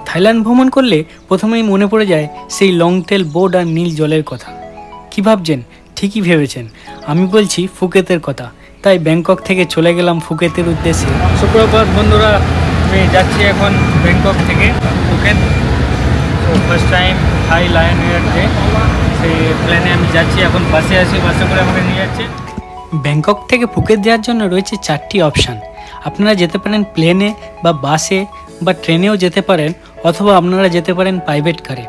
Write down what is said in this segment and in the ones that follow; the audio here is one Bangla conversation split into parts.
থাইল্যান্ড ভ্রমণ করলে প্রথমেই মনে পড়ে যায় সেই লংটেল বোর্ড আর নীল জলের কথা। কি ভাবছেন? ঠিকই ভেবেছেন, আমি বলছি ফুকেতের কথা। তাই ব্যাংকক থেকে চলে গেলাম ফুকেতের উদ্দেশ্যে। সুপ্রভাত বন্ধুরা, আমি যাচ্ছি এখন ব্যাংকক থেকে ফুকেত। তো ফার্স্ট টাইম থাই লায়ন এয়ার ডে, সেই প্লেনে আমি যাচ্ছি। এখন বাসে আছি, বাসে করে আমাকে নিয়ে যাচ্ছে। ব্যাংকক থেকে ফুকেত যাওয়ার জন্য রয়েছে 4টি অপশান। আপনারা যেতে পারেন প্লেনে বা বাসে বা ট্রেনেও যেতে পারেন, অথবা আপনারা যেতে পারেন প্রাইভেট কারে।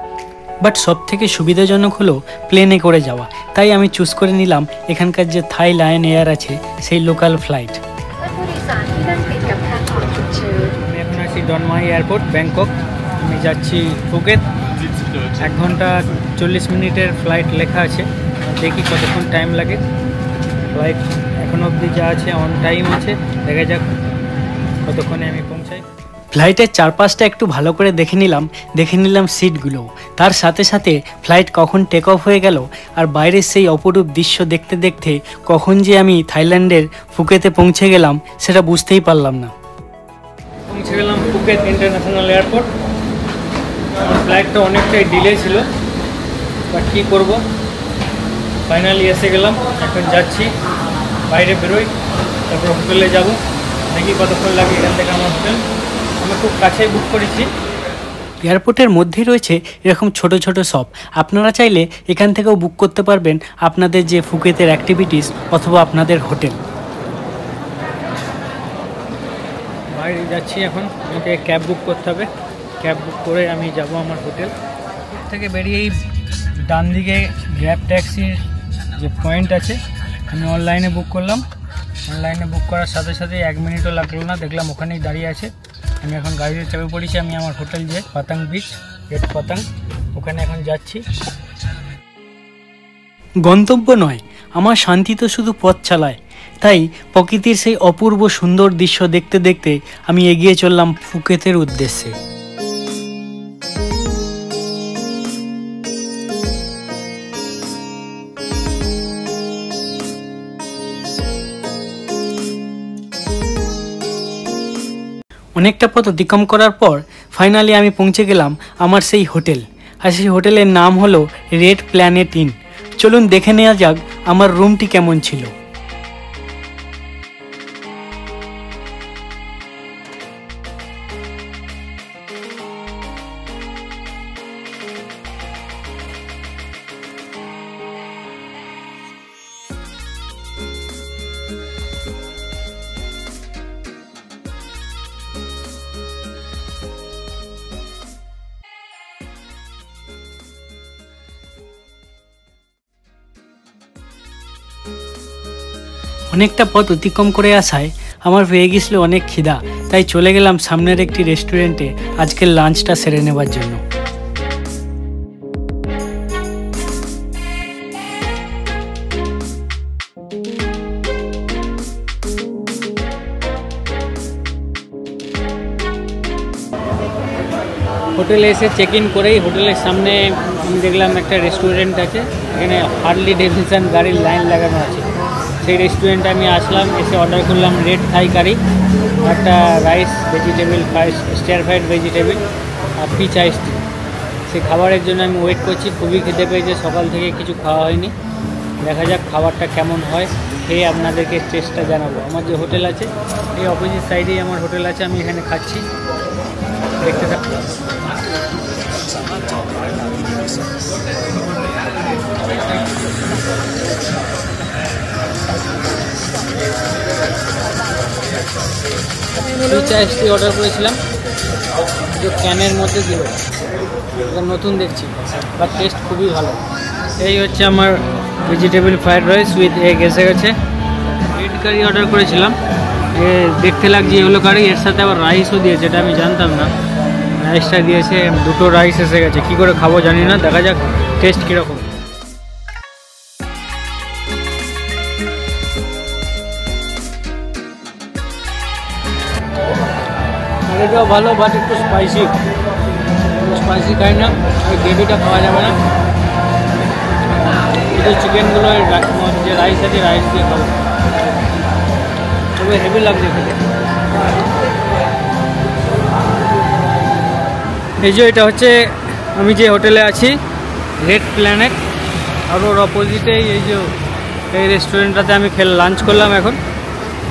বাট সব থেকে সুবিধাজনক হলো প্লেনে করে যাওয়া। তাই আমি চুজ করে নিলাম এখানকার যে থাই লায়ন এয়ার আছে সেই লোকাল ফ্লাইট। আমি এখন আছি ডনমাই এয়ারপোর্ট, ব্যাংকক। আমি যাচ্ছি ফুকেত। 1 ঘন্টা 40 মিনিটের ফ্লাইট লেখা আছে, দেখি কতক্ষণ টাইম লাগে। ফ্লাইট এখন অবধি যা আছে অন টাইম আছে, দেখা যাক কতক্ষণে আমি পৌঁছাই। ফ্লাইটের চারপাশটা একটু ভালো করে দেখে নিলাম সিটগুলো। তার সাথে সাথে ফ্লাইট কখন টেক অফ হয়ে গেল আর বাইরের সেই অপরূপ দৃশ্য দেখতে দেখতে কখন যে আমি থাইল্যান্ডের ফুকেতে পৌঁছে গেলাম সেটা বুঝতেই পারলাম না। পৌঁছে গেলাম ফুকেত ইন্টারন্যাশনাল এয়ারপোর্ট। ফ্লাইটটা অনেকটাই ডিলে ছিল, বাট কী করবো, ফাইনালি এসে গেলাম। এখন যাচ্ছি, বাইরে বেরোই, তারপর হোটেলে যাব। দেখি কতক্ষণ লাগে এখান থেকে আমার হোটেল। আমি খুব কাছেই বুক করেছি। এয়ারপোর্টের মধ্যেই রয়েছে এরকম ছোট ছোট শপ। আপনারা চাইলে এখান থেকেও বুক করতে পারবেন আপনাদের যে ফুকেতের অ্যাক্টিভিটিস অথবা আপনাদের হোটেল। বাইরে যাচ্ছি এখন, আমাকে ক্যাব বুক করতে হবে। ক্যাব বুক করে আমি যাব আমার হোটেল। থেকে বেরিয়েই ডান দিকে গ্র্যাব ট্যাক্সির যে পয়েন্ট আছে, আমি অনলাইনে বুক করলাম। অনলাইনে বুক করার সাথে সাথে 1 মিনিটও লাগলো না, দেখলাম ওখানেই দাঁড়িয়ে আছে। আমি এখন গাড়িতে চেপে পড়েছি। আমি আমার হোটেল যে পাতাং বিচ, গেট পাতাং, ওখানে এখন যাচ্ছি। গন্তব্য নয়, আমার শান্তি তো শুধু পথ চালায়। তাই প্রকৃতির সেই অপূর্ব সুন্দর দৃশ্য দেখতে দেখতে আমি এগিয়ে চললাম ফুকেতের উদ্দেশ্যে। অনেকটা পথ অতিক্রম করার পর ফাইনালি আমি পৌঁছে গেলাম আমার সেই হোটেল। আর সেই হোটেলের নাম হলো রেড প্ল্যানেট ইন। চলুন দেখে নেওয়া যাক আমার রুমটি কেমন ছিল। অনেকটা পথ অতিক্রম করে আসায় আমার পেয়ে গেছিল অনেক খিদা। তাই চলে গেলাম সামনের একটি রেস্টুরেন্টে আজকের লাঞ্চটা সেরে নেবার জন্য। হোটেলে এসে চেক ইন করেই হোটেলের সামনে আমি দেখলাম একটা রেস্টুরেন্ট আছে, এখানে হার্লি ডেভিডসন গাড়ির লাইন লাগানো আছে। সেই রেস্টুরেন্টে আমি আসলাম, এসে অর্ডার করলাম রেড থাই কারি, একটা rice, vegetable stir fried vegetable আর পিচ আইস টি। সেই খাবারের জন্য আমি ওয়েট করছি। খুবই খেতে পেয়েছে, সকাল থেকে কিছু খাওয়া হয়নি। দেখা যাক খাবারটা কেমন হয়, খেয়ে আপনাদেরকে টেস্টটা জানাবো। আমার যে হোটেল আছে এই অপোজিট সাইডেই আমার হোটেল আছে, আমি এখানে খাচ্ছি, দেখতে থাকি। পিচ আইস টি অর্ডার করেছিলাম, যে ক্যানের মধ্যে দিল, এটা নতুন দেখছি, বাট টেস্ট খুবই ভালো। এই হচ্ছে আমার vegetable fried rice with egg এসে গেছে। রেড কারি অর্ডার করেছিলাম, দেখতে লাগছে এগুলো কারি, এর সাথে আবার রাইসও দিয়েছে, এটা আমি জানতাম না। রাইসটা দিয়েছে, 2টো রাইস এসে গেছে। কী করে খাবো জানি না, দেখা যাক টেস্ট কীরকম। এটাও ভালো, বাট একটু স্পাইসি খাই না, ওই গ্রেভিটা খাওয়া যাবে না। কিন্তু চিকেনগুলো যে রাইস আছে রাইস দিয়ে খাবো, তবে হেভি লাগছে খেতে। এই যে এটা হচ্ছে আমি যে হোটেলে আছি, রেড প্ল্যানেট, আর ওর অপোজিটেই এই যে এই রেস্টুরেন্টটাতে আমি লাঞ্চ করলাম। এখন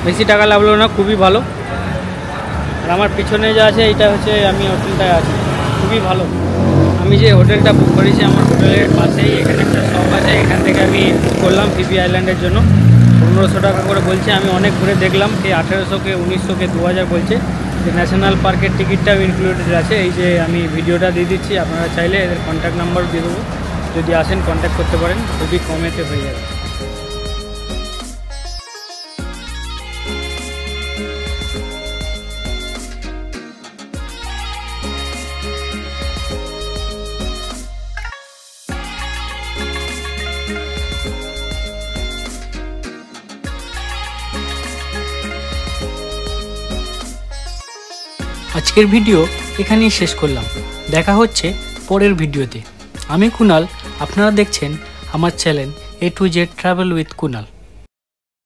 বেশি টাকা লাগলো না, খুবই ভালো। আর আমার পিছনে যা আছে এইটা হচ্ছে আমি হোটেলটায় আছি, খুবই ভালো। আমি যে হোটেলটা বুক করেছি আমার হোটেলের পাশেই এখানে একটা শপ আছে, এখান থেকে আমি বুক করলাম পিপি আইল্যান্ডের জন্য। 1500 টাকা করে বলছে। আমি অনেক ঘুরে দেখলাম, কে 1800, কে 1900, কে 2000 বলছে। যে ন্যাশনাল পার্কের টিকিটটাও ইনক্লুডেড আছে। এই যে আমি ভিডিওটা দিয়ে দিচ্ছি, আপনারা চাইলে এদের কন্ট্যাক্ট নাম্বার দিয়ে দেবো, যদি আসেন কন্ট্যাক্ট করতে পারেন, খুবই কমেতে হয়ে যাবে। আজকের ভিডিও এখানেই শেষ করলাম। দেখা হচ্ছে পরের ভিডিওতে। আমি কুনাল, আপনারা দেখছেন আমার channel A to Z travel with Kunal.